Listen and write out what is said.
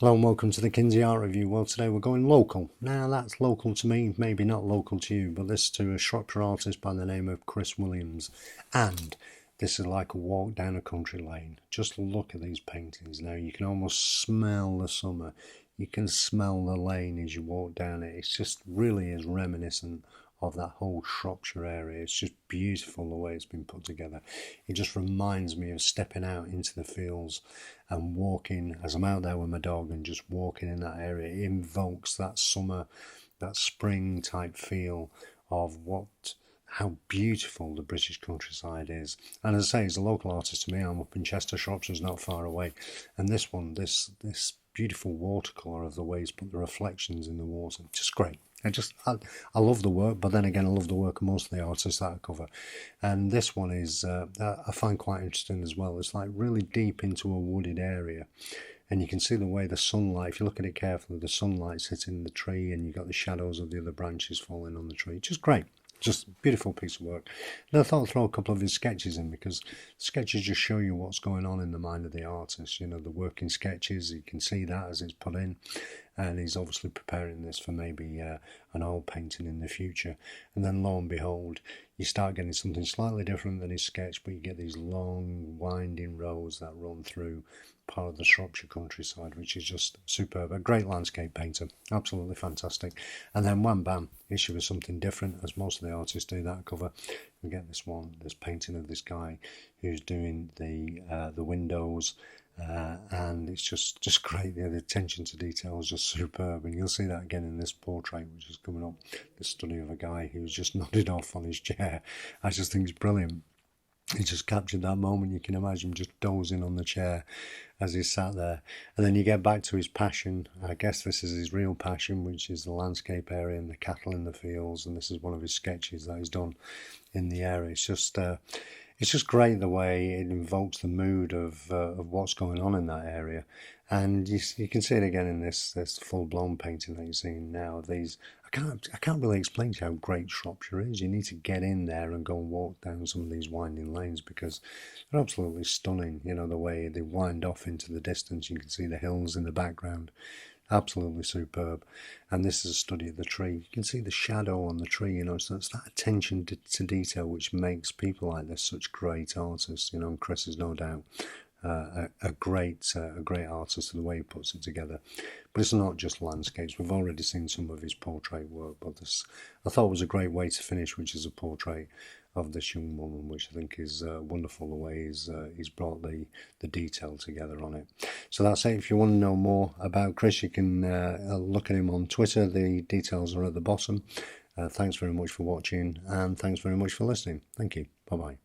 Hello and welcome to the Kinsey Art Review. Well, today we're going local. Now that's local to me, maybe not local to you, but this is to a Shropshire artist by the name of Chris Williams. And this is like a walk down a country lane. Just look at these paintings now. You can almost smell the summer. You can smell the lane as you walk down it. It just really is reminiscent of that whole Shropshire area. It's just beautiful the way it's been put together. It just reminds me of stepping out into the fields and walking as I'm out there with my dog and just walking in that area. It invokes that summer, that spring type feel of how beautiful the British countryside is. And as I say, as a local artist to me, I'm up in Chester. Shropshire's not far away, and this beautiful watercolour of the way he's put the reflections in the water, just great. I love the work, but then again, I love the work of most of the artists that I cover. And this one is, I find quite interesting as well. It's like really deep into a wooded area. And you can see the way the sunlight, if you look at it carefully, the sunlight's hitting the tree and you've got the shadows of the other branches falling on the tree. Just great. Just a beautiful piece of work. And I thought I'd throw a couple of his sketches in because sketches just show you what's going on in the mind of the artist. You know, the working sketches, you can see that as it's put in. And he's obviously preparing this for maybe an oil painting in the future. And then lo and behold, you start getting something slightly different than his sketch, but you get these long winding roads that run through part of the Shropshire countryside, which is just superb. A great landscape painter, absolutely fantastic. And then wham bam, issue with something different, as most of the artists do that cover. We get this painting of this guy who's doing the windows. And it's just great. The attention to detail is just superb, and you'll see that again in this portrait which is coming up, the study of a guy who's just nodded off on his chair. I just think it's brilliant. He just captured that moment. You can imagine him just dozing on the chair as he sat there. And then you get back to his passion. I guess this is his real passion, which is the landscape area and the cattle in the fields, and this is one of his sketches that he's done in the area. It's just great the way it invokes the mood of what's going on in that area, and you can see it again in this full blown painting that you're seeing now. I can't really explain to you how great Shropshire is. You need to get in there and go and walk down some of these winding lanes because they're absolutely stunning. You know, the way they wind off into the distance. You can see the hills in the background. Absolutely superb. And this is a study of the tree. You can see the shadow on the tree, you know, so it's that attention to detail which makes people like this such great artists, you know, and Chris is no doubt a great artist to the way he puts it together. But it's not just landscapes. We've already seen some of his portrait work, but this I thought was a great way to finish, which is a portrait of this young woman, which I think is wonderful the way he's brought the detail together on it. So that's it. If you want to know more about Chris, you can look at him on Twitter. The details are at the bottom. Thanks very much for watching, and thanks very much for listening. Thank you. Bye-bye.